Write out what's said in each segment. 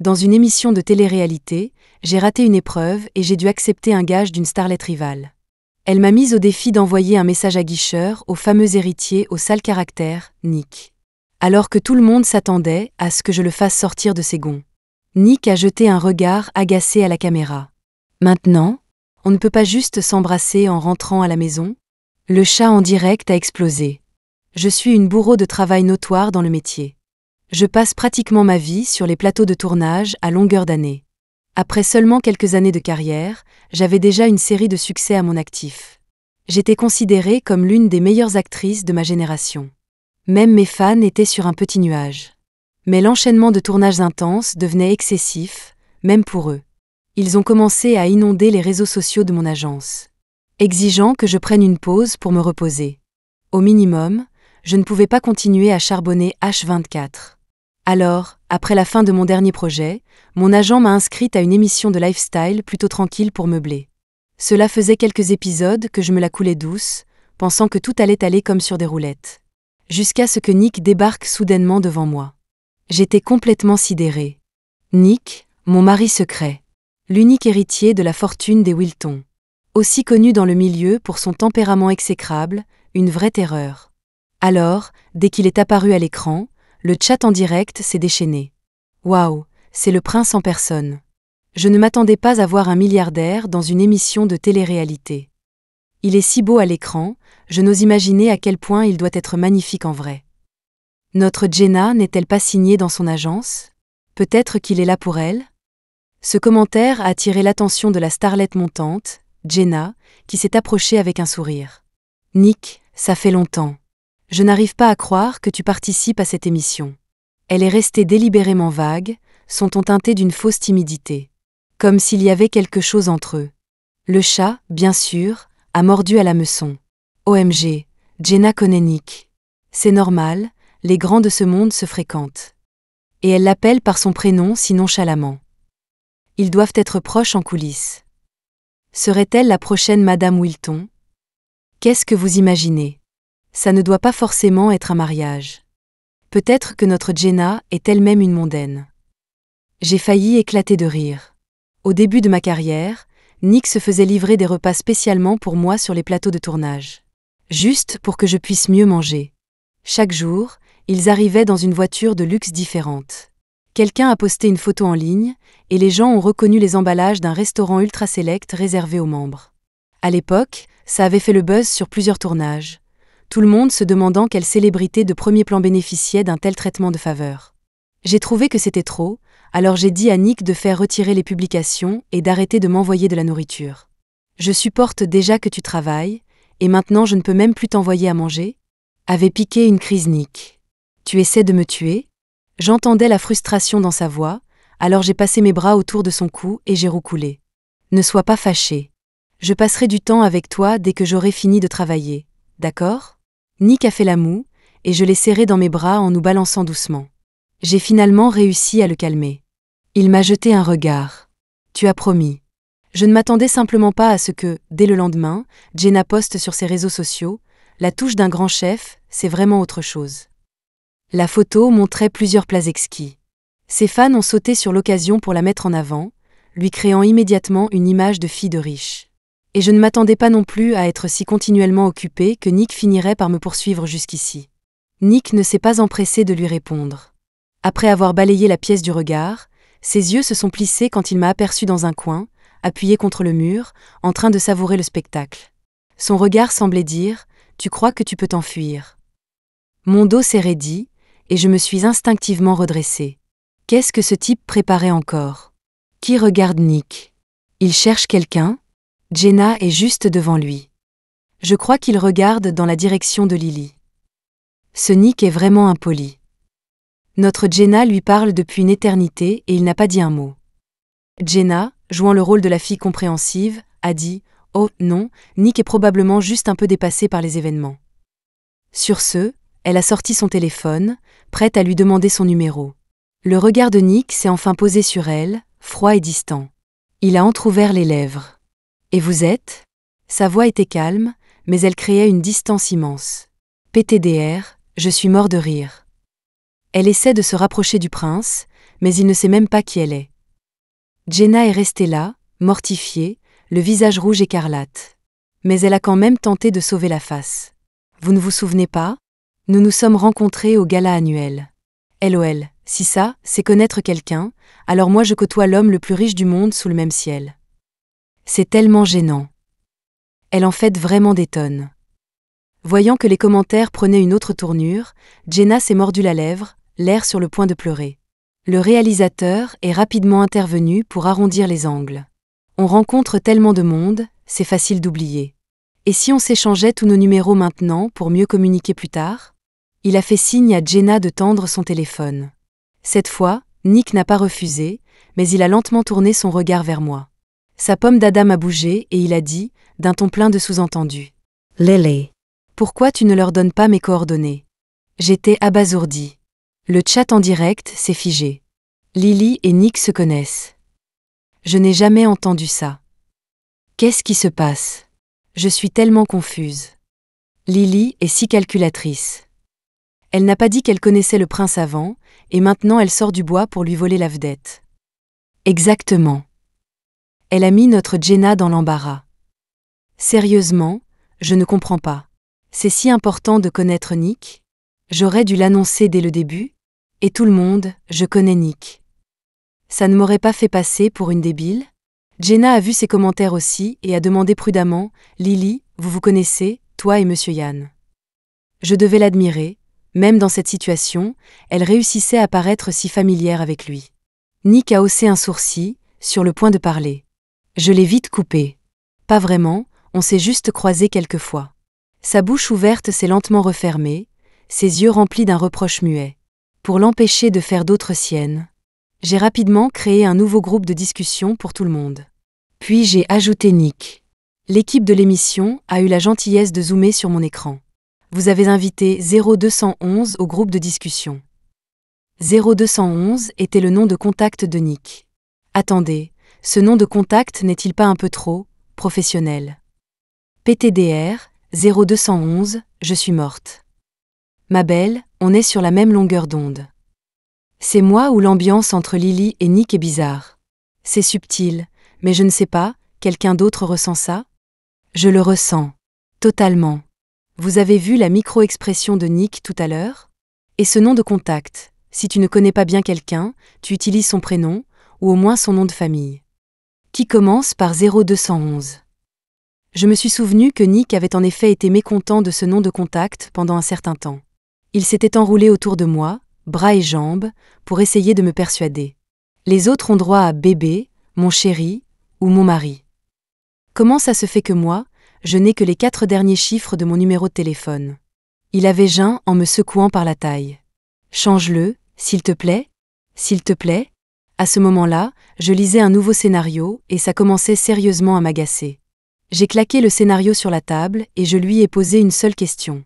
Dans une émission de télé-réalité, j'ai raté une épreuve et j'ai dû accepter un gage d'une starlette rivale. Elle m'a mise au défi d'envoyer un message aguicheur au fameux héritier au sale caractère, Nick. Alors que tout le monde s'attendait à ce que je le fasse sortir de ses gonds. Nick a jeté un regard agacé à la caméra. Maintenant, on ne peut pas juste s'embrasser en rentrant à la maison? Le chat en direct a explosé. Je suis une bourreau de travail notoire dans le métier. Je passe pratiquement ma vie sur les plateaux de tournage à longueur d'année. Après seulement quelques années de carrière, j'avais déjà une série de succès à mon actif. J'étais considérée comme l'une des meilleures actrices de ma génération. Même mes fans étaient sur un petit nuage. Mais l'enchaînement de tournages intenses devenait excessif, même pour eux. Ils ont commencé à inonder les réseaux sociaux de mon agence, exigeant que je prenne une pause pour me reposer. Au minimum, je ne pouvais pas continuer à charbonner H24. Alors, après la fin de mon dernier projet, mon agent m'a inscrite à une émission de lifestyle plutôt tranquille pour meubler. Cela faisait quelques épisodes que je me la coulais douce, pensant que tout allait aller comme sur des roulettes. Jusqu'à ce que Nick débarque soudainement devant moi. J'étais complètement sidérée. Nick, mon mari secret. L'unique héritier de la fortune des Wilton. Aussi connu dans le milieu pour son tempérament exécrable, une vraie terreur. Alors, dès qu'il est apparu à l'écran, le chat en direct s'est déchaîné. Waouh, c'est le prince en personne. Je ne m'attendais pas à voir un milliardaire dans une émission de télé-réalité. Il est si beau à l'écran, je n'ose imaginer à quel point il doit être magnifique en vrai. Notre Jenna n'est-elle pas signée dans son agence? Peut-être qu'il est là pour elle? Ce commentaire a attiré l'attention de la starlette montante, Jenna, qui s'est approchée avec un sourire. Nick, ça fait longtemps. Je n'arrive pas à croire que tu participes à cette émission. Elle est restée délibérément vague, son ton teinté d'une fausse timidité. Comme s'il y avait quelque chose entre eux. Le chat, bien sûr, a mordu à l'hameçon. OMG, Jenna connaît Nick. C'est normal, les grands de ce monde se fréquentent. Et elle l'appelle par son prénom si nonchalamment. Ils doivent être proches en coulisses. Serait-elle la prochaine Madame Wilton? Qu'est-ce que vous imaginez? Ça ne doit pas forcément être un mariage. Peut-être que notre Jenna est elle-même une mondaine. J'ai failli éclater de rire. Au début de ma carrière, Nick se faisait livrer des repas spécialement pour moi sur les plateaux de tournage. Juste pour que je puisse mieux manger. Chaque jour, ils arrivaient dans une voiture de luxe différente. Quelqu'un a posté une photo en ligne, et les gens ont reconnu les emballages d'un restaurant ultra select réservé aux membres. À l'époque, ça avait fait le buzz sur plusieurs tournages. Tout le monde se demandant quelle célébrité de premier plan bénéficiait d'un tel traitement de faveur. J'ai trouvé que c'était trop, alors j'ai dit à Nick de faire retirer les publications et d'arrêter de m'envoyer de la nourriture. Je supporte déjà que tu travailles, et maintenant je ne peux même plus t'envoyer à manger? Avait piqué une crise Nick. Tu essaies de me tuer? J'entendais la frustration dans sa voix, alors j'ai passé mes bras autour de son cou et j'ai roucoulé. Ne sois pas fâché. Je passerai du temps avec toi dès que j'aurai fini de travailler, d'accord? Nick a fait la moue, et je l'ai serré dans mes bras en nous balançant doucement. J'ai finalement réussi à le calmer. Il m'a jeté un regard. Tu as promis. Je ne m'attendais simplement pas à ce que, dès le lendemain, Jenna poste sur ses réseaux sociaux, la touche d'un grand chef, c'est vraiment autre chose. La photo montrait plusieurs plats exquis. Ses fans ont sauté sur l'occasion pour la mettre en avant, lui créant immédiatement une image de fille de riche. Et je ne m'attendais pas non plus à être si continuellement occupée que Nick finirait par me poursuivre jusqu'ici. Nick ne s'est pas empressé de lui répondre. Après avoir balayé la pièce du regard, ses yeux se sont plissés quand il m'a aperçu dans un coin, appuyé contre le mur, en train de savourer le spectacle. Son regard semblait dire « Tu crois que tu peux t'enfuir ?» Mon dos s'est raidi, et je me suis instinctivement redressée. Qu'est-ce que ce type préparait encore? Qui regarde Nick? Il cherche quelqu'un? Jenna est juste devant lui. Je crois qu'il regarde dans la direction de Lily. Ce Nick est vraiment impoli. Notre Jenna lui parle depuis une éternité et il n'a pas dit un mot. Jenna, jouant le rôle de la fille compréhensive, a dit « Oh, non, Nick est probablement juste un peu dépassé par les événements. » Sur ce, elle a sorti son téléphone, prête à lui demander son numéro. Le regard de Nick s'est enfin posé sur elle, froid et distant. Il a entrouvert les lèvres. « Et vous êtes ?» Sa voix était calme, mais elle créait une distance immense. PTDR, je suis mort de rire. Elle essaie de se rapprocher du prince, mais il ne sait même pas qui elle est. Jenna est restée là, mortifiée, le visage rouge écarlate. Mais elle a quand même tenté de sauver la face. Vous ne vous souvenez pas? Nous nous sommes rencontrés au gala annuel. LOL, si ça, c'est connaître quelqu'un, alors moi je côtoie l'homme le plus riche du monde sous le même ciel. C'est tellement gênant. Elle en fait vraiment des tonnes. Voyant que les commentaires prenaient une autre tournure, Jenna s'est mordu la lèvre, l'air sur le point de pleurer. Le réalisateur est rapidement intervenu pour arrondir les angles. On rencontre tellement de monde, c'est facile d'oublier. Et si on s'échangeait tous nos numéros maintenant pour mieux communiquer plus tard? Il a fait signe à Jenna de tendre son téléphone. Cette fois, Nick n'a pas refusé, mais il a lentement tourné son regard vers moi. Sa pomme d'Adam a bougé et il a dit, d'un ton plein de sous-entendus. « Lily, pourquoi tu ne leur donnes pas mes coordonnées ?» J'étais abasourdie. Le chat en direct s'est figé. Lily et Nick se connaissent. Je n'ai jamais entendu ça. Qu'est-ce qui se passe? Je suis tellement confuse. Lily est si calculatrice. Elle n'a pas dit qu'elle connaissait le prince avant, et maintenant elle sort du bois pour lui voler la vedette. Exactement. Elle a mis notre Jenna dans l'embarras. Sérieusement, je ne comprends pas. C'est si important de connaître Nick? J'aurais dû l'annoncer dès le début? Et tout le monde, je connais Nick. Ça ne m'aurait pas fait passer pour une débile? Jenna a vu ses commentaires aussi et a demandé prudemment, « Lily, vous vous connaissez, toi et Monsieur Yann ?» Je devais l'admirer, même dans cette situation, elle réussissait à paraître si familière avec lui. Nick a haussé un sourcil, sur le point de parler. Je l'ai vite coupé. Pas vraiment, on s'est juste croisés quelques fois. Sa bouche ouverte s'est lentement refermée, ses yeux remplis d'un reproche muet. Pour l'empêcher de faire d'autres siennes, j'ai rapidement créé un nouveau groupe de discussion pour tout le monde. Puis j'ai ajouté Nick. L'équipe de l'émission a eu la gentillesse de zoomer sur mon écran. Vous avez invité 0211 au groupe de discussion. 0211 était le nom de contact de Nick. Attendez, ce nom de contact n'est-il pas un peu trop professionnel? PTDR, 0211, je suis morte. Ma belle, on est sur la même longueur d'onde. C'est moi ou l'ambiance entre Lily et Nick est bizarre? C'est subtil, mais je ne sais pas, quelqu'un d'autre ressent ça? Je le ressens. Totalement. Vous avez vu la micro-expression de Nick tout à l'heure? Et ce nom de contact, si tu ne connais pas bien quelqu'un, tu utilises son prénom, ou au moins son nom de famille. Qui commence par 0211. Je me suis souvenu que Nick avait en effet été mécontent de ce nom de contact pendant un certain temps. Il s'était enroulé autour de moi, bras et jambes, pour essayer de me persuader. Les autres ont droit à bébé, mon chéri, ou mon mari. Comment ça se fait que moi, je n'ai que les 4 derniers chiffres de mon numéro de téléphone? Il avait geint en me secouant par la taille. Change-le, s'il te plaît? S'il te plaît? À ce moment-là, je lisais un nouveau scénario et ça commençait sérieusement à m'agacer. J'ai claqué le scénario sur la table et je lui ai posé une seule question.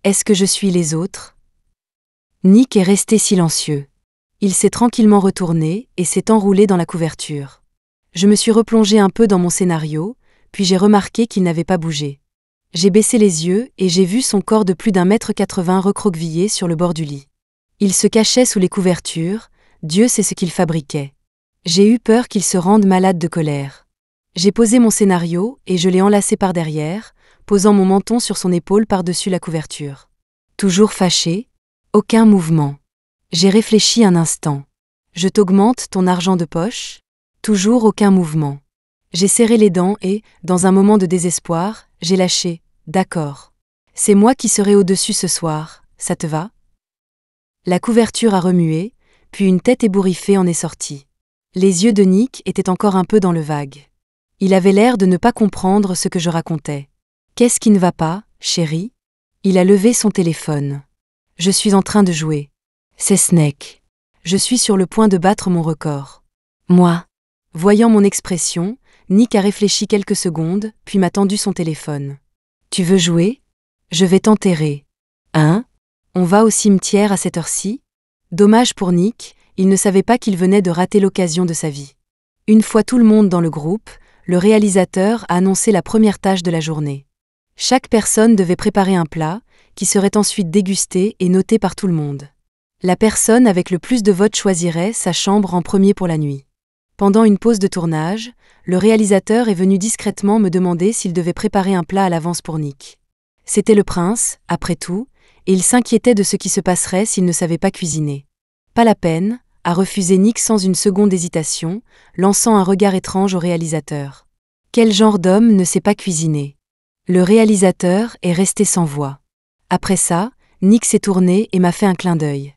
Est-ce que je suis les autres? Nick est resté silencieux. Il s'est tranquillement retourné et s'est enroulé dans la couverture. Je me suis replongé un peu dans mon scénario, puis j'ai remarqué qu'il n'avait pas bougé. J'ai baissé les yeux et j'ai vu son corps de plus d'1,80 m recroquevillé sur le bord du lit. Il se cachait sous les couvertures, Dieu sait ce qu'il fabriquait. J'ai eu peur qu'il se rende malade de colère. J'ai posé mon scénario et je l'ai enlacé par derrière, posant mon menton sur son épaule par-dessus la couverture. Toujours fâché? Aucun mouvement. J'ai réfléchi un instant. Je t'augmente ton argent de poche? Toujours aucun mouvement. J'ai serré les dents et, dans un moment de désespoir, j'ai lâché. D'accord. C'est moi qui serai au-dessus ce soir, ça te va? La couverture a remué, puis une tête ébouriffée en est sortie. Les yeux de Nick étaient encore un peu dans le vague. Il avait l'air de ne pas comprendre ce que je racontais. Qu'est-ce qui ne va pas, chérie? Il a levé son téléphone. Je suis en train de jouer. C'est Snake. Je suis sur le point de battre mon record. Moi. Voyant mon expression, Nick a réfléchi quelques secondes, puis m'a tendu son téléphone. Tu veux jouer? Je vais t'enterrer. Hein? On va au cimetière à cette heure-ci? Dommage pour Nick, il ne savait pas qu'il venait de rater l'occasion de sa vie. Une fois tout le monde dans le groupe, le réalisateur a annoncé la première tâche de la journée. Chaque personne devait préparer un plat, qui serait ensuite dégusté et noté par tout le monde. La personne avec le plus de votes choisirait sa chambre en premier pour la nuit. Pendant une pause de tournage, le réalisateur est venu discrètement me demander s'il devait préparer un plat à l'avance pour Nick. C'était le prince, après tout, et il s'inquiétait de ce qui se passerait s'il ne savait pas cuisiner. Pas la peine, a refusé Nick sans une seconde hésitation, lançant un regard étrange au réalisateur. Quel genre d'homme ne sait pas cuisiner? Le réalisateur est resté sans voix. Après ça, Nick s'est tourné et m'a fait un clin d'œil.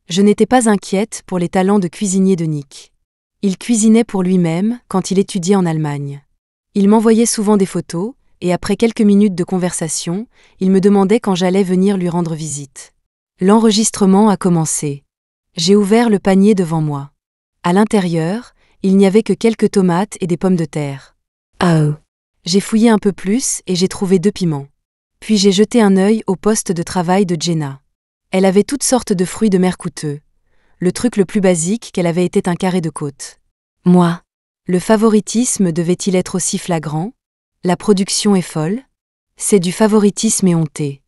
Je n'étais pas inquiète pour les talents de cuisinier de Nick. Il cuisinait pour lui-même quand il étudiait en Allemagne. Il m'envoyait souvent des photos, et après quelques minutes de conversation, il me demandait quand j'allais venir lui rendre visite. L'enregistrement a commencé. J'ai ouvert le panier devant moi. À l'intérieur, il n'y avait que quelques tomates et des pommes de terre. Oh! J'ai fouillé un peu plus et j'ai trouvé 2 piments. Puis j'ai jeté un œil au poste de travail de Jenna. Elle avait toutes sortes de fruits de mer coûteux. Le truc le plus basique qu'elle avait était un carré de côte. Moi. Le favoritisme devait-il être aussi flagrant? La production est folle? C'est du favoritisme éhonté.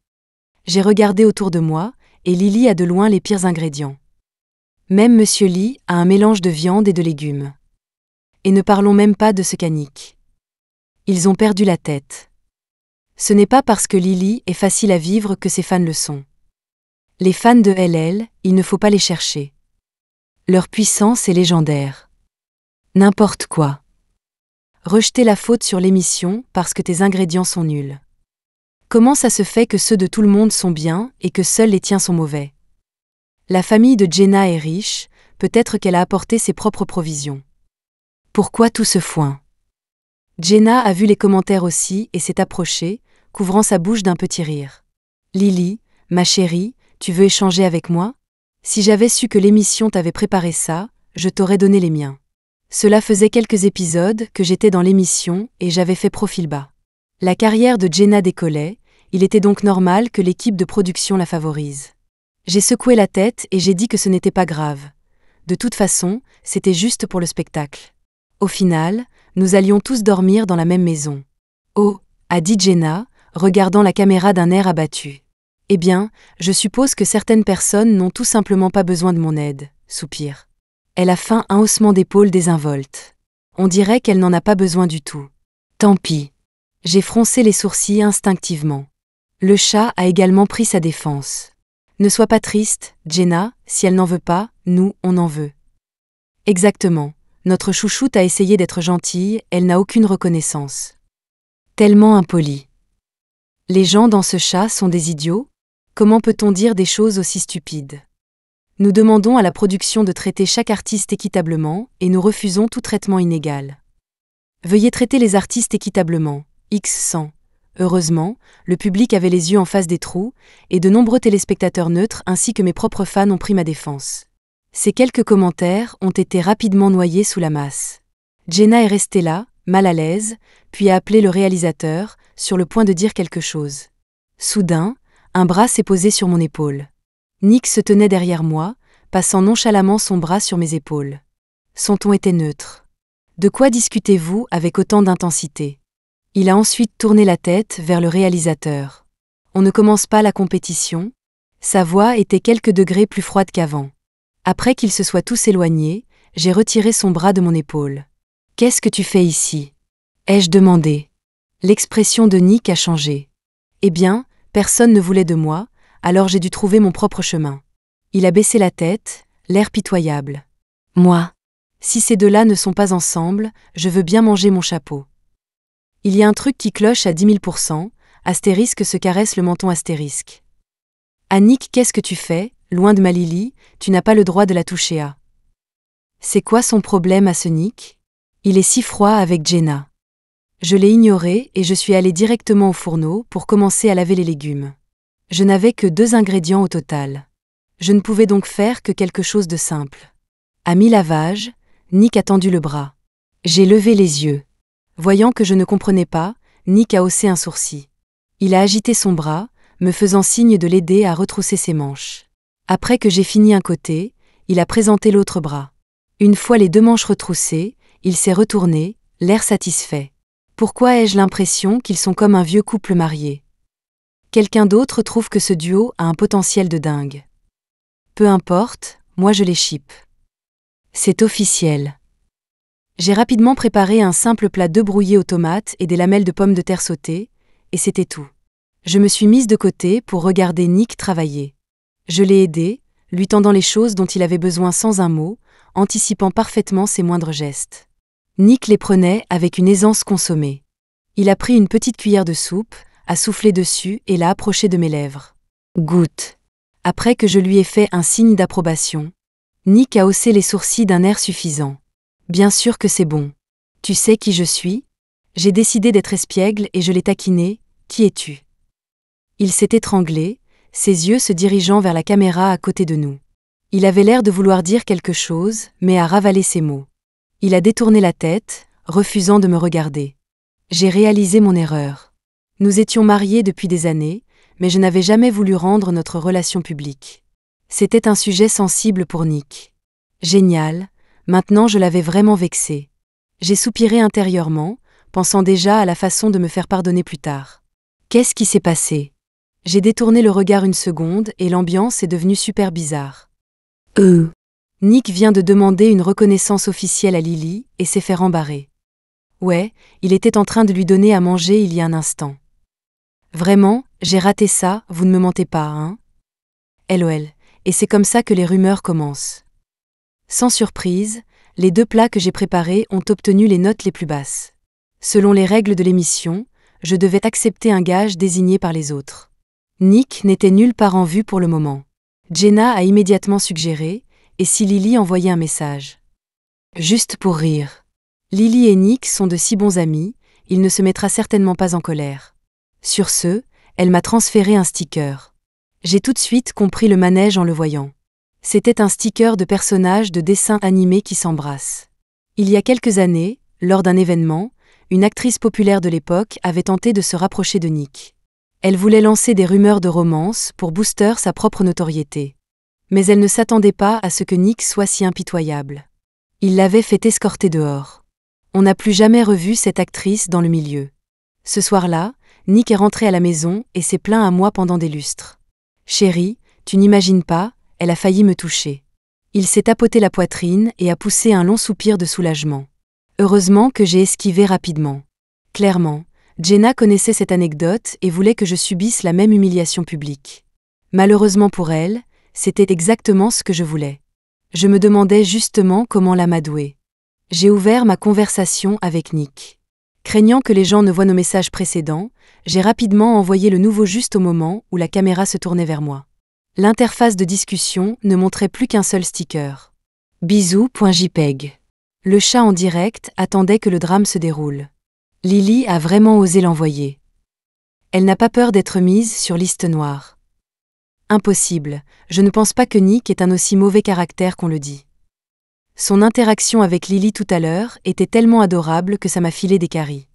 J'ai regardé autour de moi, et Lily a de loin les pires ingrédients. Même Monsieur Lee a un mélange de viande et de légumes. Et ne parlons même pas de ce qu'a Nick. Ils ont perdu la tête. Ce n'est pas parce que Lily est facile à vivre que ses fans le sont. Les fans de LL, il ne faut pas les chercher. Leur puissance est légendaire. N'importe quoi. Rejeter la faute sur l'émission parce que tes ingrédients sont nuls. Comment ça se fait que ceux de tout le monde sont bien et que seuls les tiens sont mauvais? La famille de Jenna est riche, peut-être qu'elle a apporté ses propres provisions. Pourquoi tout ce foin? Jenna a vu les commentaires aussi et s'est approchée, couvrant sa bouche d'un petit rire. Lily, ma chérie, tu veux échanger avec moi? Si j'avais su que l'émission t'avait préparé ça, je t'aurais donné les miens. Cela faisait quelques épisodes que j'étais dans l'émission et j'avais fait profil bas. La carrière de Jenna décollait, il était donc normal que l'équipe de production la favorise. J'ai secoué la tête et j'ai dit que ce n'était pas grave. De toute façon, c'était juste pour le spectacle. Au final, nous allions tous dormir dans la même maison. Oh, a dit Jenna, regardant la caméra d'un air abattu. Eh bien, je suppose que certaines personnes n'ont tout simplement pas besoin de mon aide, soupire. Elle a feint un haussement d'épaule désinvolte. On dirait qu'elle n'en a pas besoin du tout. Tant pis. J'ai froncé les sourcils instinctivement. Le chat a également pris sa défense. Ne sois pas triste, Jenna, si elle n'en veut pas, nous, on en veut. Exactement. Notre chouchoute a essayé d'être gentille, elle n'a aucune reconnaissance. Tellement impolie. Les gens dans ce chat sont des idiots? Comment peut-on dire des choses aussi stupides? Nous demandons à la production de traiter chaque artiste équitablement et nous refusons tout traitement inégal. Veuillez traiter les artistes équitablement. X 100. Heureusement, le public avait les yeux en face des trous et de nombreux téléspectateurs neutres ainsi que mes propres fans ont pris ma défense. Ces quelques commentaires ont été rapidement noyés sous la masse. Jenna est restée là, mal à l'aise, puis a appelé le réalisateur, sur le point de dire quelque chose. Soudain, un bras s'est posé sur mon épaule. Nick se tenait derrière moi, passant nonchalamment son bras sur mes épaules. Son ton était neutre. De quoi discutez-vous avec autant d'intensité? Il a ensuite tourné la tête vers le réalisateur. On ne commence pas la compétition? Sa voix était quelques degrés plus froide qu'avant. Après qu'ils se soient tous éloignés, j'ai retiré son bras de mon épaule. Qu'est-ce que tu fais ici? Ai-je demandé. L'expression de Nick a changé. Eh bien, personne ne voulait de moi, alors j'ai dû trouver mon propre chemin. Il a baissé la tête, l'air pitoyable. Moi? Si ces deux-là ne sont pas ensemble, je veux bien manger mon chapeau. Il y a un truc qui cloche à 10 000%, astérisque se caresse le menton astérisque. Annick, qu'est-ce que tu fais? Loin de ma Lily, tu n'as pas le droit de la toucher à. C'est quoi son problème à ce Nick? Il est si froid avec Jenna. Je l'ai ignoré et je suis allée directement au fourneau pour commencer à laver les légumes. Je n'avais que 2 ingrédients au total. Je ne pouvais donc faire que quelque chose de simple. À mi-lavage, Nick a tendu le bras. J'ai levé les yeux. Voyant que je ne comprenais pas, Nick a haussé un sourcil. Il a agité son bras, me faisant signe de l'aider à retrousser ses manches. Après que j'ai fini un côté, il a présenté l'autre bras. Une fois les 2 manches retroussées, il s'est retourné, l'air satisfait. Pourquoi ai-je l'impression qu'ils sont comme un vieux couple marié? Quelqu'un d'autre trouve que ce duo a un potentiel de dingue. Peu importe, moi je les ship. C'est officiel. J'ai rapidement préparé un simple plat d'œufs brouillés aux tomates et des lamelles de pommes de terre sautées, et c'était tout. Je me suis mise de côté pour regarder Nick travailler. Je l'ai aidé, lui tendant les choses dont il avait besoin sans un mot, anticipant parfaitement ses moindres gestes. Nick les prenait avec une aisance consommée. Il a pris une petite cuillère de soupe, a soufflé dessus et l'a approché de mes lèvres. Goûte. Après que je lui ai fait un signe d'approbation, Nick a haussé les sourcils d'un air suffisant. Bien sûr que c'est bon. Tu sais qui je suis ? J'ai décidé d'être espiègle et je l'ai taquiné. Qui es-tu ? Il s'est étranglé, ses yeux se dirigeant vers la caméra à côté de nous. Il avait l'air de vouloir dire quelque chose, mais a ravalé ses mots. Il a détourné la tête, refusant de me regarder. J'ai réalisé mon erreur. Nous étions mariés depuis des années, mais je n'avais jamais voulu rendre notre relation publique. C'était un sujet sensible pour Nick. Génial, maintenant je l'avais vraiment vexé. J'ai soupiré intérieurement, pensant déjà à la façon de me faire pardonner plus tard. Qu'est-ce qui s'est passé ? J'ai détourné le regard une seconde et l'ambiance est devenue super bizarre. Nick vient de demander une reconnaissance officielle à Lily et s'est fait rembarrer. Ouais, il était en train de lui donner à manger il y a un instant. Vraiment, j'ai raté ça, vous ne me mentez pas, hein ? LOL, et c'est comme ça que les rumeurs commencent. Sans surprise, les 2 plats que j'ai préparés ont obtenu les notes les plus basses. Selon les règles de l'émission, je devais accepter un gage désigné par les autres. Nick n'était nulle part en vue pour le moment. Jenna a immédiatement suggéré, et si Lily envoyait un message ? Juste pour rire. Lily et Nick sont de si bons amis, il ne se mettra certainement pas en colère. Sur ce, elle m'a transféré un sticker. J'ai tout de suite compris le manège en le voyant. C'était un sticker de personnage de dessin animé qui s'embrasse. Il y a quelques années, lors d'un événement, une actrice populaire de l'époque avait tenté de se rapprocher de Nick. Elle voulait lancer des rumeurs de romance pour booster sa propre notoriété. Mais elle ne s'attendait pas à ce que Nick soit si impitoyable. Il l'avait fait escorter dehors. On n'a plus jamais revu cette actrice dans le milieu. Ce soir-là, Nick est rentré à la maison et s'est plaint à moi pendant des lustres. « Chérie, tu n'imagines pas, elle a failli me toucher. » Il s'est tapoté la poitrine et a poussé un long soupir de soulagement. Heureusement que j'ai esquivé rapidement. Clairement, Jenna connaissait cette anecdote et voulait que je subisse la même humiliation publique. Malheureusement pour elle, c'était exactement ce que je voulais. Je me demandais justement comment l'amadouer. J'ai ouvert ma conversation avec Nick. Craignant que les gens ne voient nos messages précédents, j'ai rapidement envoyé le nouveau juste au moment où la caméra se tournait vers moi. L'interface de discussion ne montrait plus qu'un seul sticker. Bisous.jpg. Le chat en direct attendait que le drame se déroule. Lily a vraiment osé l'envoyer. Elle n'a pas peur d'être mise sur liste noire. Impossible, je ne pense pas que Nick ait un aussi mauvais caractère qu'on le dit. Son interaction avec Lily tout à l'heure était tellement adorable que ça m'a filé des caries.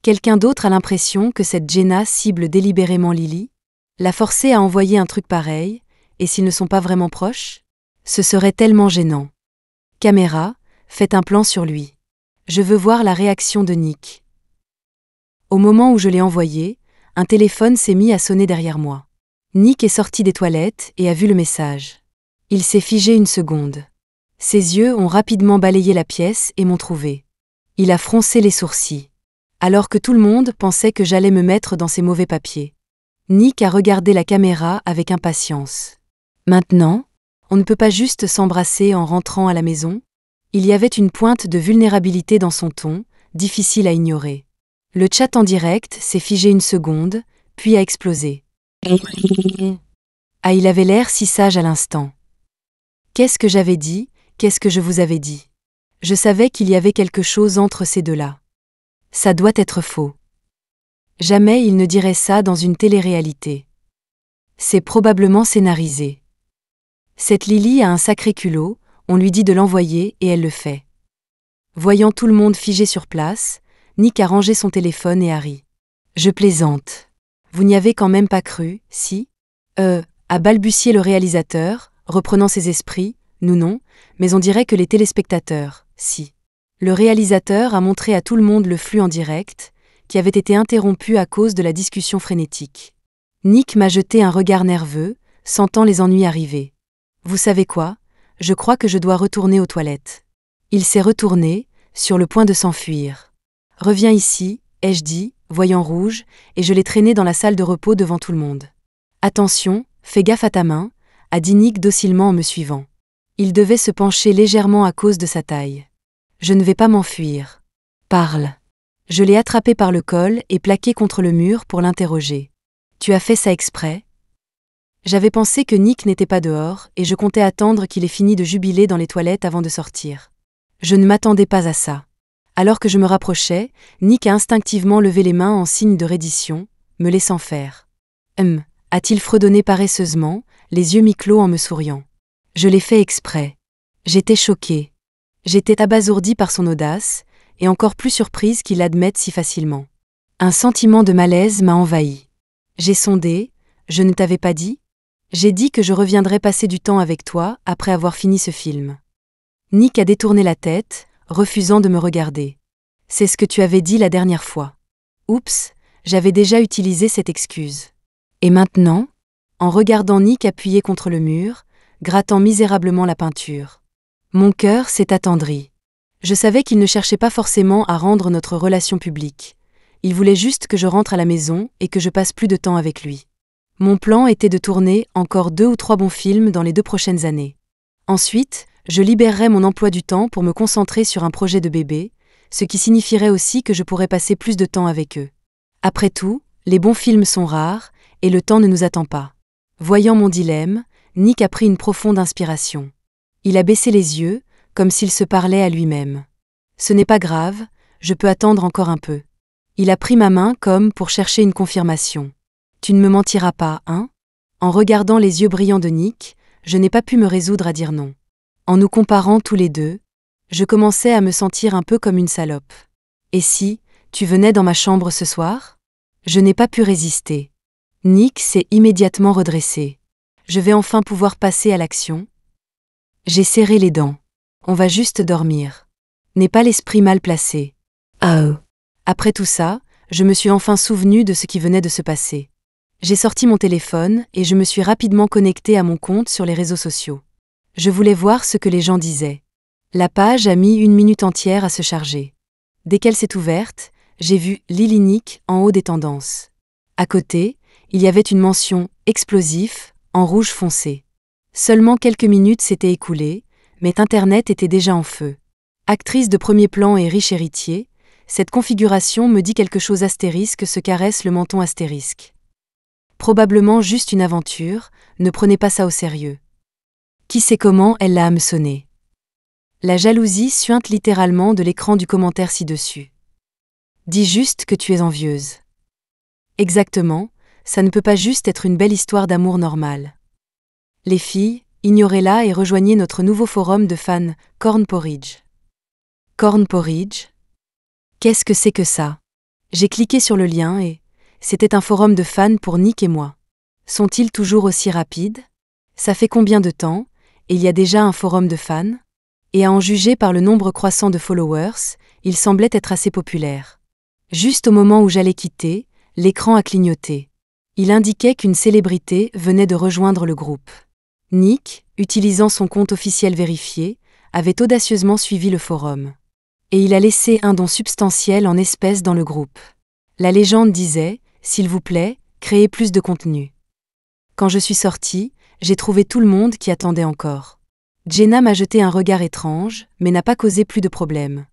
Quelqu'un d'autre a l'impression que cette Jenna cible délibérément Lily ? La forcer à envoyer un truc pareil, et s'ils ne sont pas vraiment proches ? Ce serait tellement gênant. Caméra, faites un plan sur lui. Je veux voir la réaction de Nick. Au moment où je l'ai envoyé, un téléphone s'est mis à sonner derrière moi. Nick est sorti des toilettes et a vu le message. Il s'est figé une seconde. Ses yeux ont rapidement balayé la pièce et m'ont trouvé. Il a froncé les sourcils. Alors que tout le monde pensait que j'allais me mettre dans ces mauvais papiers. Nick a regardé la caméra avec impatience. Maintenant, on ne peut pas juste s'embrasser en rentrant à la maison ? Il y avait une pointe de vulnérabilité dans son ton, difficile à ignorer. Le chat en direct s'est figé une seconde, puis a explosé. Ah, il avait l'air si sage à l'instant. Qu'est-ce que j'avais dit ? Qu'est-ce que je vous avais dit ? Je savais qu'il y avait quelque chose entre ces deux-là. Ça doit être faux. Jamais il ne dirait ça dans une télé-réalité. C'est probablement scénarisé. Cette Lily a un sacré culot, on lui dit de l'envoyer et elle le fait. Voyant tout le monde figé sur place, Nick a rangé son téléphone et a ri. Je plaisante. Vous n'y avez quand même pas cru, si ? A balbutié le réalisateur, reprenant ses esprits, nous non, mais on dirait que les téléspectateurs, si. Le réalisateur a montré à tout le monde le flux en direct, qui avait été interrompu à cause de la discussion frénétique. Nick m'a jeté un regard nerveux, sentant les ennuis arriver. Vous savez quoi? Je crois que je dois retourner aux toilettes. Il s'est retourné, sur le point de s'enfuir. Reviens ici, ai-je dit, voyant rouge, et je l'ai traîné dans la salle de repos devant tout le monde. Attention, fais gaffe à ta main, a dit Nick docilement en me suivant. Il devait se pencher légèrement à cause de sa taille. Je ne vais pas m'enfuir. Parle. Je l'ai attrapé par le col et plaqué contre le mur pour l'interroger. Tu as fait ça exprès? J'avais pensé que Nick n'était pas dehors et je comptais attendre qu'il ait fini de jubiler dans les toilettes avant de sortir. Je ne m'attendais pas à ça. Alors que je me rapprochais, Nick a instinctivement levé les mains en signe de reddition, me laissant faire. A-t-il fredonné paresseusement, les yeux mi-clos en me souriant. Je l'ai fait exprès. J'étais choquée. J'étais abasourdie par son audace, et encore plus surprise qu'il l'admette si facilement. Un sentiment de malaise m'a envahi. J'ai sondé, je ne t'avais pas dit? J'ai dit que je reviendrais passer du temps avec toi après avoir fini ce film. Nick a détourné la tête, refusant de me regarder. C'est ce que tu avais dit la dernière fois. Oups, j'avais déjà utilisé cette excuse. Et maintenant? En regardant Nick appuyé contre le mur, grattant misérablement la peinture. Mon cœur s'est attendri. Je savais qu'il ne cherchait pas forcément à rendre notre relation publique. Il voulait juste que je rentre à la maison et que je passe plus de temps avec lui. Mon plan était de tourner encore 2 ou 3 bons films dans les 2 prochaines années. Ensuite, je libérerais mon emploi du temps pour me concentrer sur un projet de bébé, ce qui signifierait aussi que je pourrais passer plus de temps avec eux. Après tout, les bons films sont rares, et le temps ne nous attend pas. Voyant mon dilemme, Nick a pris une profonde inspiration. Il a baissé les yeux, comme s'il se parlait à lui-même. Ce n'est pas grave, je peux attendre encore un peu. Il a pris ma main comme pour chercher une confirmation. Tu ne me mentiras pas, hein? En regardant les yeux brillants de Nick, je n'ai pas pu me résoudre à dire non. En nous comparant tous les deux, je commençais à me sentir un peu comme une salope. Et si, tu venais dans ma chambre ce soir? Je n'ai pas pu résister. Nick s'est immédiatement redressé. Je vais enfin pouvoir passer à l'action. J'ai serré les dents. On va juste dormir. N'aie pas l'esprit mal placé. Oh. Après tout ça, je me suis enfin souvenu de ce qui venait de se passer. J'ai sorti mon téléphone et je me suis rapidement connectée à mon compte sur les réseaux sociaux. Je voulais voir ce que les gens disaient. La page a mis 1 minute entière à se charger. Dès qu'elle s'est ouverte, j'ai vu Lily Nick en haut des tendances. À côté, il y avait une mention « explosif » en rouge foncé. Seulement quelques minutes s'étaient écoulées, mais Internet était déjà en feu. Actrice de premier plan et riche héritier, cette configuration me dit quelque chose astérisque se caresse le menton astérisque. Probablement juste une aventure, ne prenez pas ça au sérieux. Qui sait comment elle l'a hameçonné. La jalousie suinte littéralement de l'écran du commentaire ci-dessus. Dis juste que tu es envieuse. Exactement, ça ne peut pas juste être une belle histoire d'amour normale. Les filles, ignorez-la et rejoignez notre nouveau forum de fans, Corn Porridge. Corn Porridge? Qu'est-ce que c'est que ça? J'ai cliqué sur le lien et c'était un forum de fans pour Nick et moi. Sont-ils toujours aussi rapides? Ça fait combien de temps, et il y a déjà un forum de fans? Et à en juger par le nombre croissant de followers, il semblait être assez populaire. Juste au moment où j'allais quitter, l'écran a clignoté. Il indiquait qu'une célébrité venait de rejoindre le groupe. Nick, utilisant son compte officiel vérifié, avait audacieusement suivi le forum. Et il a laissé un don substantiel en espèces dans le groupe. La légende disait « S'il vous plaît, créez plus de contenu ». Quand je suis sortie, j'ai trouvé tout le monde qui attendait encore. Jenna m'a jeté un regard étrange, mais n'a pas causé plus de problèmes.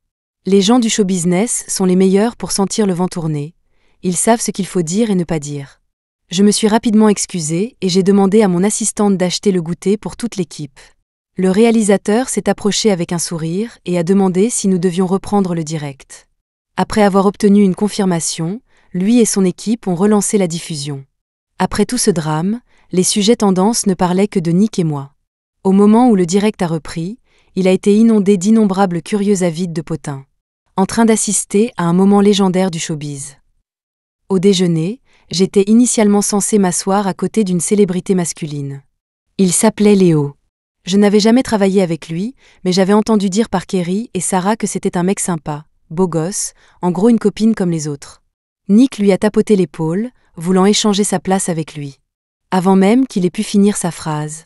Les gens du show business sont les meilleurs pour sentir le vent tourner. Ils savent ce qu'il faut dire et ne pas dire. Je me suis rapidement excusée et j'ai demandé à mon assistante d'acheter le goûter pour toute l'équipe. Le réalisateur s'est approché avec un sourire et a demandé si nous devions reprendre le direct. Après avoir obtenu une confirmation, lui et son équipe ont relancé la diffusion. Après tout ce drame, les sujets tendances ne parlaient que de Nick et moi. Au moment où le direct a repris, il a été inondé d'innombrables curieux avides de potins, en train d'assister à un moment légendaire du showbiz. Au déjeuner, j'étais initialement censée m'asseoir à côté d'une célébrité masculine. Il s'appelait Léo. Je n'avais jamais travaillé avec lui, mais j'avais entendu dire par Kerry et Sarah que c'était un mec sympa, beau gosse, en gros une copine comme les autres. Nick lui a tapoté l'épaule, voulant échanger sa place avec lui. Avant même qu'il ait pu finir sa phrase.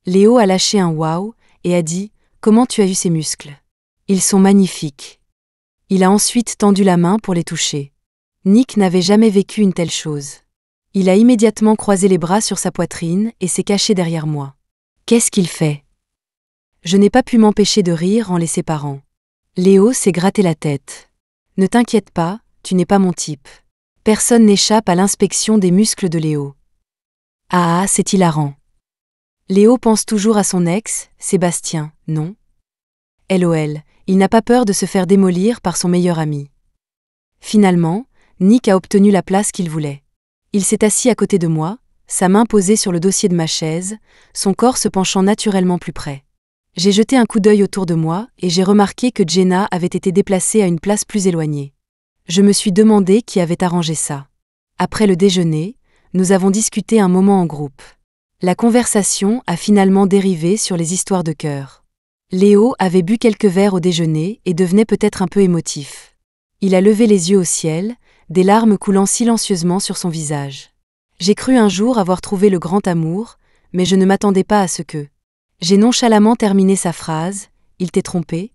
Léo a lâché un waouh et a dit « Comment tu as eu ces muscles ? Ils sont magnifiques. » Il a ensuite tendu la main pour les toucher. Nick n'avait jamais vécu une telle chose. Il a immédiatement croisé les bras sur sa poitrine et s'est caché derrière moi. Qu'est-ce qu'il fait ? Je n'ai pas pu m'empêcher de rire en les séparant. Léo s'est gratté la tête. Ne t'inquiète pas, tu n'es pas mon type. Personne n'échappe à l'inspection des muscles de Léo. Ah, c'est hilarant. Léo pense toujours à son ex, Sébastien, non ? LOL, il n'a pas peur de se faire démolir par son meilleur ami. Finalement, Nick a obtenu la place qu'il voulait. Il s'est assis à côté de moi, sa main posée sur le dossier de ma chaise, son corps se penchant naturellement plus près. J'ai jeté un coup d'œil autour de moi et j'ai remarqué que Jenna avait été déplacée à une place plus éloignée. Je me suis demandé qui avait arrangé ça. Après le déjeuner, nous avons discuté un moment en groupe. La conversation a finalement dérivé sur les histoires de cœur. Léo avait bu quelques verres au déjeuner et devenait peut-être un peu émotif. Il a levé les yeux au ciel, des larmes coulant silencieusement sur son visage. J'ai cru un jour avoir trouvé le grand amour, mais je ne m'attendais pas à ce que... J'ai nonchalamment terminé sa phrase, « Il t'est trompé ?»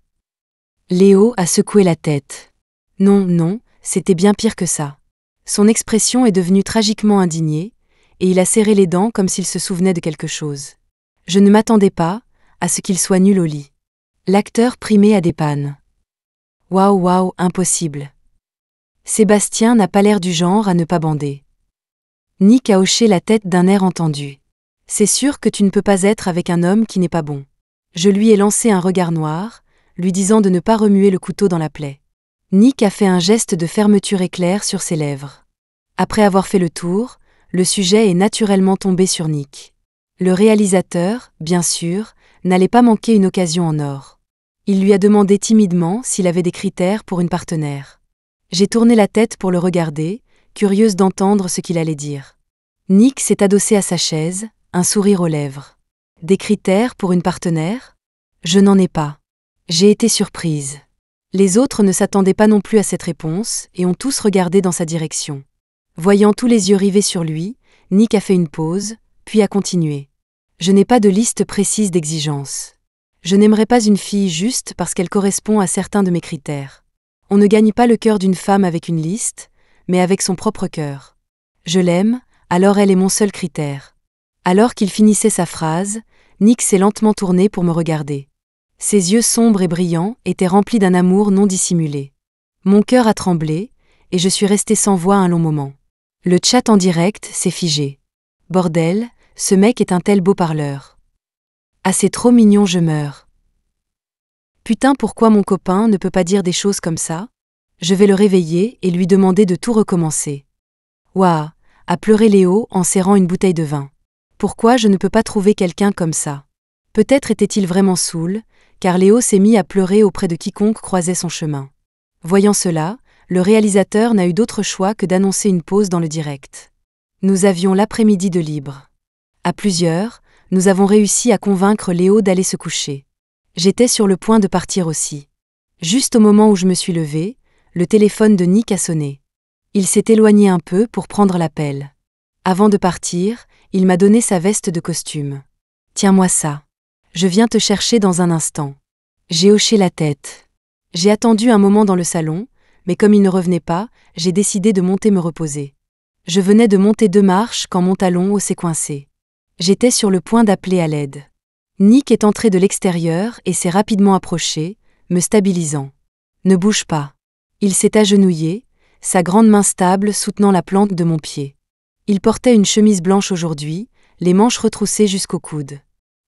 Léo a secoué la tête. Non, c'était bien pire que ça. Son expression est devenue tragiquement indignée, et il a serré les dents comme s'il se souvenait de quelque chose. Je ne m'attendais pas à ce qu'il soit nul au lit. L'acteur primé a des pannes. Waouh, impossible. Sébastien n'a pas l'air du genre à ne pas bander. Nick a hoché la tête d'un air entendu. C'est sûr que tu ne peux pas être avec un homme qui n'est pas bon. Je lui ai lancé un regard noir, lui disant de ne pas remuer le couteau dans la plaie. Nick a fait un geste de fermeture éclair sur ses lèvres. Après avoir fait le tour, le sujet est naturellement tombé sur Nick. Le réalisateur, bien sûr, n'allait pas manquer une occasion en or. Il lui a demandé timidement s'il avait des critères pour une partenaire. J'ai tourné la tête pour le regarder, curieuse d'entendre ce qu'il allait dire. Nick s'est adossé à sa chaise, un sourire aux lèvres. Des critères pour une partenaire ? Je n'en ai pas. J'ai été surprise. Les autres ne s'attendaient pas non plus à cette réponse et ont tous regardé dans sa direction. Voyant tous les yeux rivés sur lui, Nick a fait une pause, puis a continué. Je n'ai pas de liste précise d'exigences. Je n'aimerais pas une fille juste parce qu'elle correspond à certains de mes critères. On ne gagne pas le cœur d'une femme avec une liste, mais avec son propre cœur. Je l'aime, alors elle est mon seul critère. Alors qu'il finissait sa phrase, Nick s'est lentement tourné pour me regarder. Ses yeux sombres et brillants étaient remplis d'un amour non dissimulé. Mon cœur a tremblé, et je suis restée sans voix un long moment. Le chat en direct s'est figé. Bordel, ce mec est un tel beau parleur. Ah, c'est trop mignon, je meurs. Putain, pourquoi mon copain ne peut pas dire des choses comme ça ? Je vais le réveiller et lui demander de tout recommencer. Ouah, a pleuré Léo en serrant une bouteille de vin. Pourquoi je ne peux pas trouver quelqu'un comme ça ? Peut-être était-il vraiment saoul, car Léo s'est mis à pleurer auprès de quiconque croisait son chemin. Voyant cela, le réalisateur n'a eu d'autre choix que d'annoncer une pause dans le direct. Nous avions l'après-midi de libre. À plusieurs, nous avons réussi à convaincre Léo d'aller se coucher. J'étais sur le point de partir aussi. Juste au moment où je me suis levée, le téléphone de Nick a sonné. Il s'est éloigné un peu pour prendre l'appel. Avant de partir, il m'a donné sa veste de costume. « Tiens-moi ça. Je viens te chercher dans un instant. » J'ai hoché la tête. J'ai attendu un moment dans le salon, mais comme il ne revenait pas, j'ai décidé de monter me reposer. Je venais de monter 2 marches quand mon talon haut s'est coincé. J'étais sur le point d'appeler à l'aide. Nick est entré de l'extérieur et s'est rapidement approché, me stabilisant. « Ne bouge pas. » Il s'est agenouillé, sa grande main stable soutenant la plante de mon pied. Il portait une chemise blanche aujourd'hui, les manches retroussées jusqu'au coude.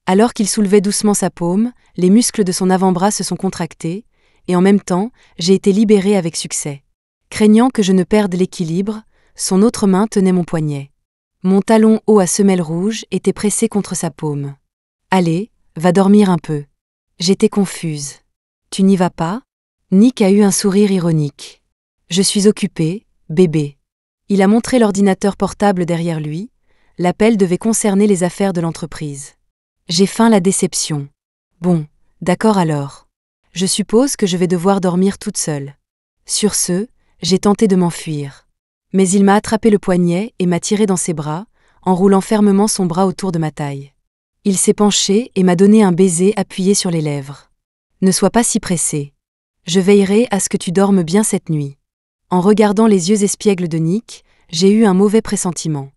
Alors qu'il soulevait doucement sa paume, les muscles de son avant-bras se sont contractés, et en même temps, j'ai été libérée avec succès. Craignant que je ne perde l'équilibre, son autre main tenait mon poignet. Mon talon haut à semelle rouge était pressé contre sa paume. « Allez, va dormir un peu. » J'étais confuse. « Tu n'y vas pas ?» Nick a eu un sourire ironique. « Je suis occupée, bébé. » Il a montré l'ordinateur portable derrière lui. L'appel devait concerner les affaires de l'entreprise. J'ai feint la déception. Bon, d'accord alors. Je suppose que je vais devoir dormir toute seule. Sur ce, j'ai tenté de m'enfuir. Mais il m'a attrapé le poignet et m'a tiré dans ses bras, enroulant fermement son bras autour de ma taille. Il s'est penché et m'a donné un baiser appuyé sur les lèvres. Ne sois pas si pressé. Je veillerai à ce que tu dormes bien cette nuit. En regardant les yeux espiègles de Nick, j'ai eu un mauvais pressentiment.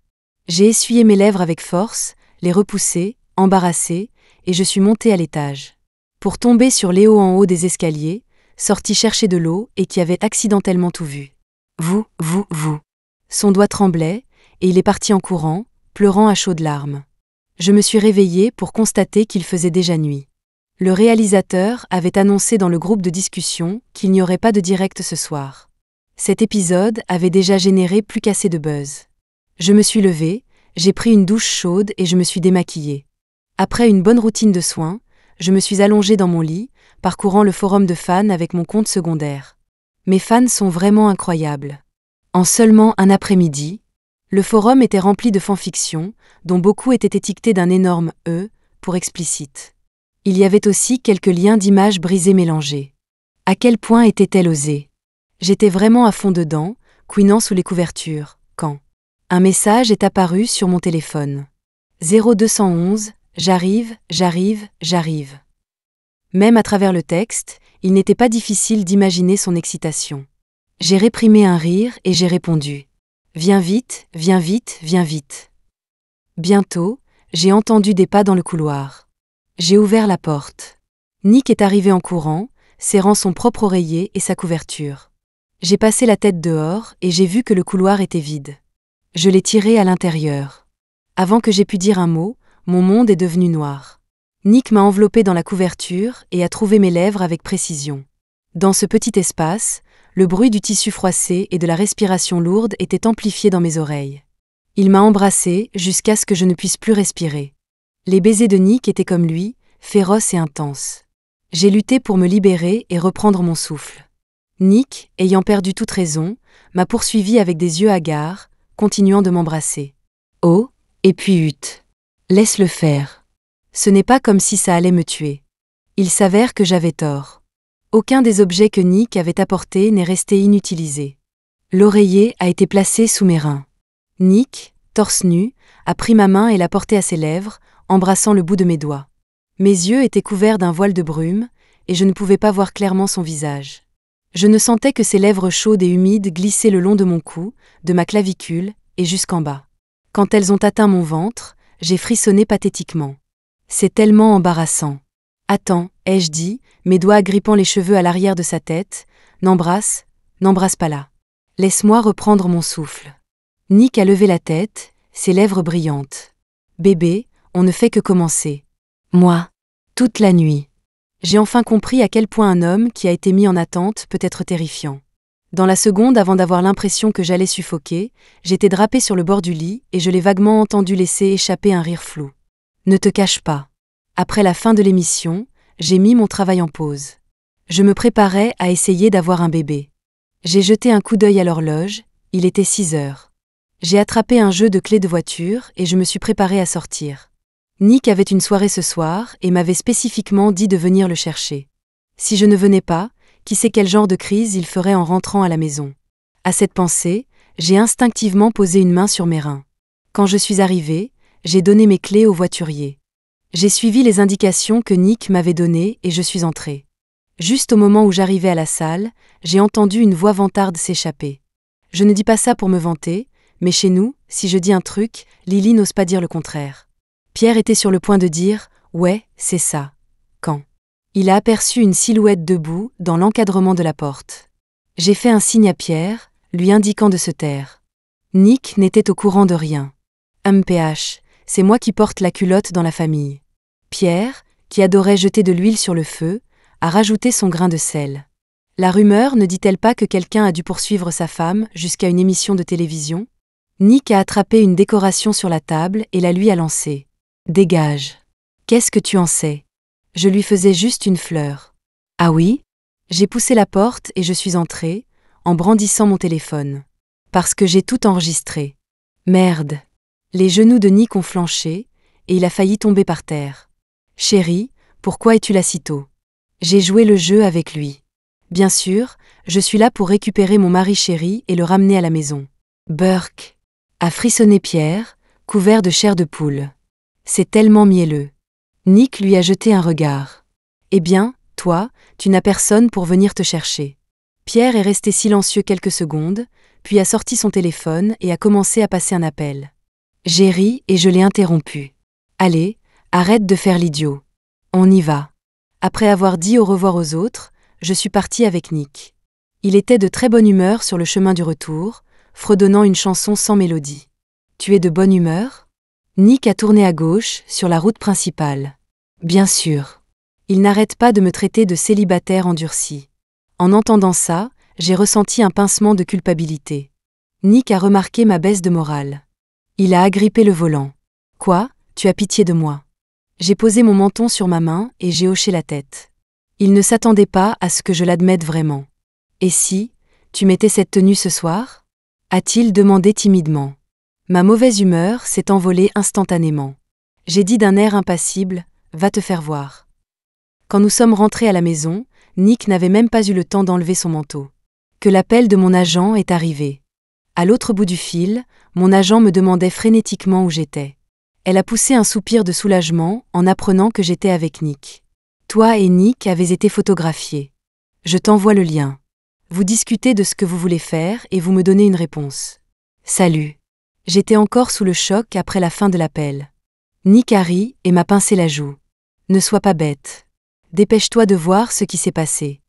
J'ai essuyé mes lèvres avec force, les repoussées, embarrassées, et je suis montée à l'étage. Pour tomber sur Léo en haut des escaliers, sorti chercher de l'eau et qui avait accidentellement tout vu. Vous. Son doigt tremblait, et il est parti en courant, pleurant à chaudes larmes. Je me suis réveillée pour constater qu'il faisait déjà nuit. Le réalisateur avait annoncé dans le groupe de discussion qu'il n'y aurait pas de direct ce soir. Cet épisode avait déjà généré plus qu'assez de buzz. Je me suis levée, j'ai pris une douche chaude et je me suis démaquillée. Après une bonne routine de soins, je me suis allongée dans mon lit, parcourant le forum de fans avec mon compte secondaire. Mes fans sont vraiment incroyables. En seulement un après-midi, le forum était rempli de fanfictions, dont beaucoup étaient étiquetés d'un énorme « E » pour explicite. Il y avait aussi quelques liens d'images brisés mélangés. À quel point était-elle osée? J'étais vraiment à fond dedans, couinant sous les couvertures, quand un message est apparu sur mon téléphone. 0211, j'arrive. Même à travers le texte, il n'était pas difficile d'imaginer son excitation. J'ai réprimé un rire et j'ai répondu. Viens vite. Bientôt, j'ai entendu des pas dans le couloir. J'ai ouvert la porte. Nick est arrivé en courant, serrant son propre oreiller et sa couverture. J'ai passé la tête dehors et j'ai vu que le couloir était vide. Je l'ai tiré à l'intérieur. Avant que j'aie pu dire un mot, mon monde est devenu noir. Nick m'a enveloppé dans la couverture et a trouvé mes lèvres avec précision. Dans ce petit espace, le bruit du tissu froissé et de la respiration lourde était amplifié dans mes oreilles. Il m'a embrassée jusqu'à ce que je ne puisse plus respirer. Les baisers de Nick étaient comme lui, féroces et intenses. J'ai lutté pour me libérer et reprendre mon souffle. Nick, ayant perdu toute raison, m'a poursuivi avec des yeux hagards, continuant de m'embrasser. Oh, et puis hutte. Laisse-le faire. Ce n'est pas comme si ça allait me tuer. Il s'avère que j'avais tort. Aucun des objets que Nick avait apportés n'est resté inutilisé. L'oreiller a été placé sous mes reins. Nick, torse nu, a pris ma main et l'a portée à ses lèvres, embrassant le bout de mes doigts. Mes yeux étaient couverts d'un voile de brume, et je ne pouvais pas voir clairement son visage. Je ne sentais que ses lèvres chaudes et humides glisser le long de mon cou, de ma clavicule, et jusqu'en bas. Quand elles ont atteint mon ventre, j'ai frissonné pathétiquement. C'est tellement embarrassant. Attends, ai-je dit, mes doigts agrippant les cheveux à l'arrière de sa tête, n'embrasse pas là. Laisse-moi reprendre mon souffle. Nick a levé la tête, ses lèvres brillantes. Bébé, on ne fait que commencer. Moi. Toute la nuit. J'ai enfin compris à quel point un homme qui a été mis en attente peut être terrifiant. Dans la seconde avant d'avoir l'impression que j'allais suffoquer, j'étais drapée sur le bord du lit et je l'ai vaguement entendu laisser échapper un rire flou. Ne te cache pas. Après la fin de l'émission, j'ai mis mon travail en pause. Je me préparais à essayer d'avoir un bébé. J'ai jeté un coup d'œil à l'horloge, il était 6 heures. J'ai attrapé un jeu de clés de voiture et je me suis préparée à sortir. Nick avait une soirée ce soir et m'avait spécifiquement dit de venir le chercher. Si je ne venais pas, qui sait quel genre de crise il ferait en rentrant à la maison. À cette pensée, j'ai instinctivement posé une main sur mes reins. Quand je suis arrivée, j'ai donné mes clés au voiturier. J'ai suivi les indications que Nick m'avait données et je suis entrée. Juste au moment où j'arrivais à la salle, j'ai entendu une voix vantarde s'échapper. Je ne dis pas ça pour me vanter, mais chez nous, si je dis un truc, Lily n'ose pas dire le contraire. Pierre était sur le point de dire « Ouais, c'est ça ». Quand il a aperçu une silhouette debout dans l'encadrement de la porte. J'ai fait un signe à Pierre, lui indiquant de se taire. Nick n'était au courant de rien. MPH, c'est moi qui porte la culotte dans la famille. Pierre, qui adorait jeter de l'huile sur le feu, a rajouté son grain de sel. La rumeur ne dit-elle pas que quelqu'un a dû poursuivre sa femme jusqu'à une émission de télévision? Nick a attrapé une décoration sur la table et la lui a lancée. Dégage. Qu'est-ce que tu en sais? Je lui faisais juste une fleur. Ah oui? J'ai poussé la porte et je suis entrée, en brandissant mon téléphone. Parce que j'ai tout enregistré. Merde. Les genoux de Nick ont flanché, et il a failli tomber par terre. Chérie, pourquoi es-tu là si tôt? J'ai joué le jeu avec lui. Bien sûr, je suis là pour récupérer mon mari chéri et le ramener à la maison. Burk. A frissonné Pierre, couvert de chair de poule. C'est tellement mielleux. Nick lui a jeté un regard. Eh bien, toi, tu n'as personne pour venir te chercher. Pierre est resté silencieux quelques secondes, puis a sorti son téléphone et a commencé à passer un appel. J'ai ri et je l'ai interrompu. Allez, arrête de faire l'idiot. On y va. Après avoir dit au revoir aux autres, je suis partie avec Nick. Il était de très bonne humeur sur le chemin du retour, fredonnant une chanson sans mélodie. Tu es de bonne humeur ? Nick a tourné à gauche, sur la route principale. Bien sûr. Il n'arrête pas de me traiter de célibataire endurci. En entendant ça, j'ai ressenti un pincement de culpabilité. Nick a remarqué ma baisse de morale. Il a agrippé le volant. Quoi, tu as pitié de moi ? J'ai posé mon menton sur ma main et j'ai hoché la tête. Il ne s'attendait pas à ce que je l'admette vraiment. Et si, tu mettais cette tenue ce soir ? A-t-il demandé timidement. Ma mauvaise humeur s'est envolée instantanément. J'ai dit d'un air impassible, va te faire voir. Quand nous sommes rentrés à la maison, Nick n'avait même pas eu le temps d'enlever son manteau. Que l'appel de mon agent est arrivé. À l'autre bout du fil, mon agent me demandait frénétiquement où j'étais. Elle a poussé un soupir de soulagement en apprenant que j'étais avec Nick. Toi et Nick avez été photographiés. Je t'envoie le lien. Vous discutez de ce que vous voulez faire et vous me donnez une réponse. Salut. J'étais encore sous le choc après la fin de l'appel. Nick a ri et m'a pincé la joue. Ne sois pas bête. Dépêche-toi de voir ce qui s'est passé.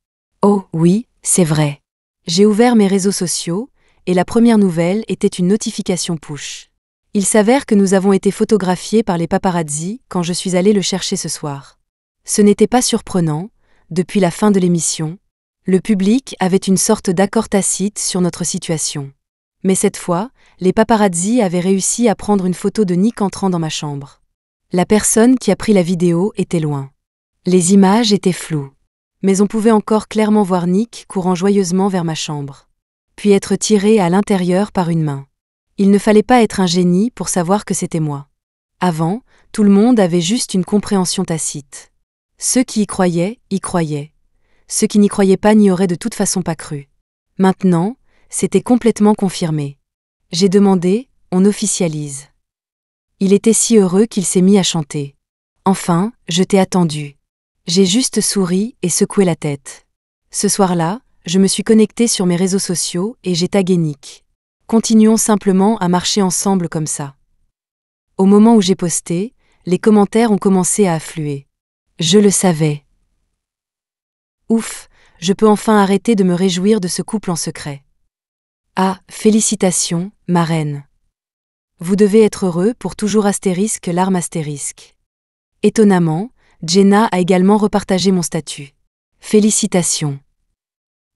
Oh, oui, c'est vrai. J'ai ouvert mes réseaux sociaux, et la première nouvelle était une notification push. Il s'avère que nous avons été photographiés par les paparazzi quand je suis allée le chercher ce soir. Ce n'était pas surprenant, depuis la fin de l'émission, le public avait une sorte d'accord tacite sur notre situation. Mais cette fois, les paparazzi avaient réussi à prendre une photo de Nick entrant dans ma chambre. La personne qui a pris la vidéo était loin. Les images étaient floues. Mais on pouvait encore clairement voir Nick courant joyeusement vers ma chambre. Puis être tiré à l'intérieur par une main. Il ne fallait pas être un génie pour savoir que c'était moi. Avant, tout le monde avait juste une compréhension tacite. Ceux qui y croyaient, y croyaient. Ceux qui n'y croyaient pas n'y auraient de toute façon pas cru. Maintenant, c'était complètement confirmé. J'ai demandé, on officialise. Il était si heureux qu'il s'est mis à chanter. Enfin, je t'ai attendu. J'ai juste souri et secoué la tête. Ce soir-là, je me suis connectée sur mes réseaux sociaux et j'ai tagué Nick. Continuons simplement à marcher ensemble comme ça. Au moment où j'ai posté, les commentaires ont commencé à affluer. Je le savais. Ouf, je peux enfin arrêter de me réjouir de ce couple en secret. Ah, félicitations, ma reine. Vous devez être heureux pour toujours astérisque larme astérisque. Étonnamment, Jenna a également repartagé mon statut. Félicitations.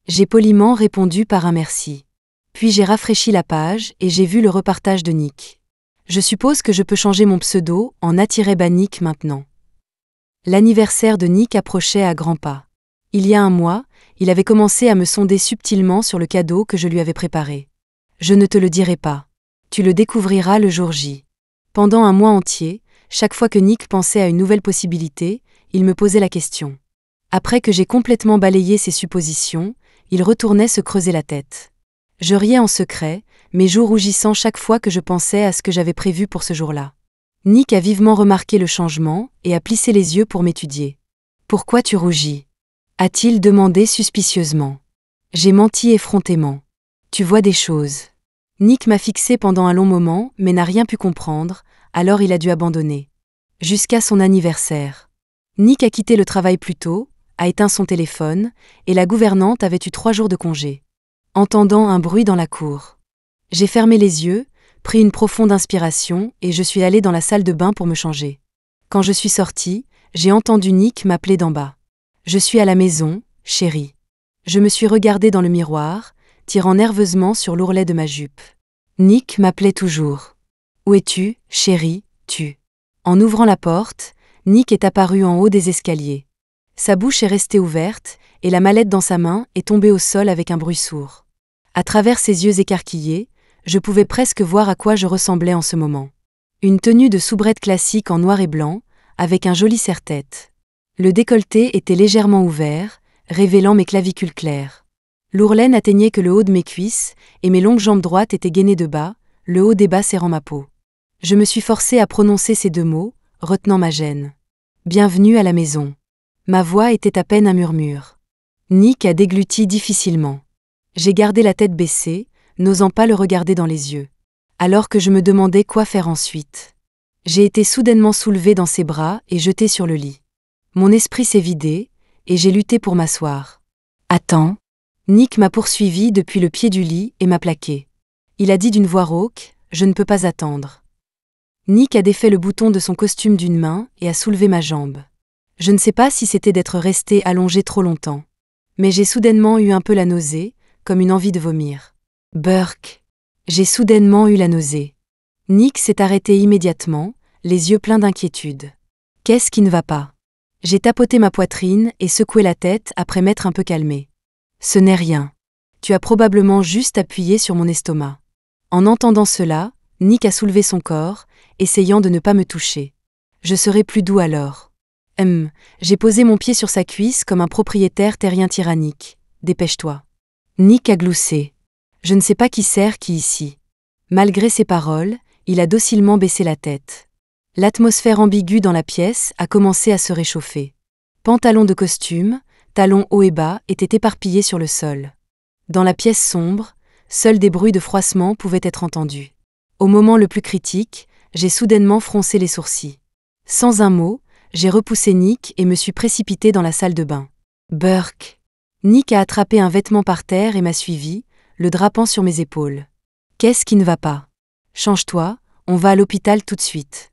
J'ai poliment répondu par un merci. Puis j'ai rafraîchi la page et j'ai vu le repartage de Nick. Je suppose que je peux changer mon pseudo en _Nick maintenant. L'anniversaire de Nick approchait à grands pas. Il y a un mois, il avait commencé à me sonder subtilement sur le cadeau que je lui avais préparé. Je ne te le dirai pas. Tu le découvriras le jour J. Pendant un mois entier, chaque fois que Nick pensait à une nouvelle possibilité, il me posait la question. Après que j'ai complètement balayé ses suppositions, il retournait se creuser la tête. Je riais en secret, mes joues rougissant chaque fois que je pensais à ce que j'avais prévu pour ce jour-là. Nick a vivement remarqué le changement et a plissé les yeux pour m'étudier. « Pourquoi tu rougis ?» a-t-il demandé suspicieusement. J'ai menti effrontément. « Tu vois des choses. » Nick m'a fixé pendant un long moment mais n'a rien pu comprendre, alors il a dû abandonner. Jusqu'à son anniversaire. Nick a quitté le travail plus tôt, a éteint son téléphone, et la gouvernante avait eu 3 jours de congé. Entendant un bruit dans la cour. J'ai fermé les yeux, pris une profonde inspiration et je suis allée dans la salle de bain pour me changer. Quand je suis sortie, j'ai entendu Nick m'appeler d'en bas. « Je suis à la maison, chérie. » Je me suis regardée dans le miroir, tirant nerveusement sur l'ourlet de ma jupe. Nick m'appelait toujours. « Où es-tu, chérie, tu ?» En ouvrant la porte, Nick est apparu en haut des escaliers. Sa bouche est restée ouverte et la mallette dans sa main est tombée au sol avec un bruit sourd. À travers ses yeux écarquillés, je pouvais presque voir à quoi je ressemblais en ce moment. Une tenue de soubrette classique en noir et blanc, avec un joli serre-tête. Le décolleté était légèrement ouvert, révélant mes clavicules claires. L'ourlet n'atteignait que le haut de mes cuisses, et mes longues jambes droites étaient gainées de bas, le haut des bas serrant ma peau. Je me suis forcée à prononcer ces 2 mots, retenant ma gêne. Bienvenue à la maison. Ma voix était à peine un murmure. Nick a dégluti difficilement. J'ai gardé la tête baissée, n'osant pas le regarder dans les yeux. Alors que je me demandais quoi faire ensuite. J'ai été soudainement soulevée dans ses bras et jetée sur le lit. Mon esprit s'est vidé, et j'ai lutté pour m'asseoir. « Attends !» Nick m'a poursuivi depuis le pied du lit et m'a plaqué. Il a dit d'une voix rauque, « Je ne peux pas attendre. » Nick a défait le bouton de son costume d'une main et a soulevé ma jambe. Je ne sais pas si c'était d'être resté allongé trop longtemps. Mais j'ai soudainement eu un peu la nausée, comme une envie de vomir. Burke. J'ai soudainement eu la nausée. Nick s'est arrêté immédiatement, les yeux pleins d'inquiétude. Qu'est-ce qui ne va pas? J'ai tapoté ma poitrine et secoué la tête après m'être un peu calmé. Ce n'est rien. Tu as probablement juste appuyé sur mon estomac. En entendant cela, Nick a soulevé son corps, essayant de ne pas me toucher. Je serai plus doux alors. J'ai posé mon pied sur sa cuisse comme un propriétaire terrien tyrannique. Dépêche-toi. Nick a gloussé. Je ne sais pas qui sert qui ici. Malgré ses paroles, il a docilement baissé la tête. L'atmosphère ambiguë dans la pièce a commencé à se réchauffer. Pantalons de costume, talons hauts et bas étaient éparpillés sur le sol. Dans la pièce sombre, seuls des bruits de froissement pouvaient être entendus. Au moment le plus critique, j'ai soudainement froncé les sourcils. Sans un mot, j'ai repoussé Nick et me suis précipitée dans la salle de bain. Burke. Nick a attrapé un vêtement par terre et m'a suivi, le drapant sur mes épaules. Qu'est-ce qui ne va pas? Change-toi, on va à l'hôpital tout de suite.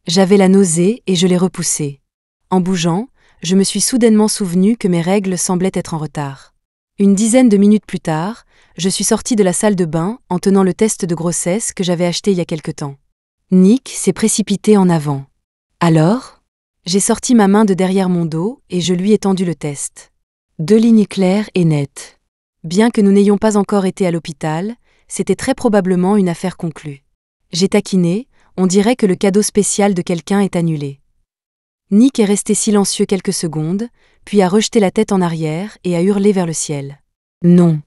J'avais la nausée et je l'ai repoussé. En bougeant, je me suis soudainement souvenu que mes règles semblaient être en retard. Une dizaine de minutes plus tard, je suis sortie de la salle de bain en tenant le test de grossesse que j'avais acheté il y a quelque temps. Nick s'est précipité en avant. Alors? J'ai sorti ma main de derrière mon dos et je lui ai tendu le test. 2 lignes claires et nettes. Bien que nous n'ayons pas encore été à l'hôpital, c'était très probablement une affaire conclue. J'ai taquiné, on dirait que le cadeau spécial de quelqu'un est annulé. Nick est resté silencieux quelques secondes, puis a rejeté la tête en arrière et a hurlé vers le ciel. Non.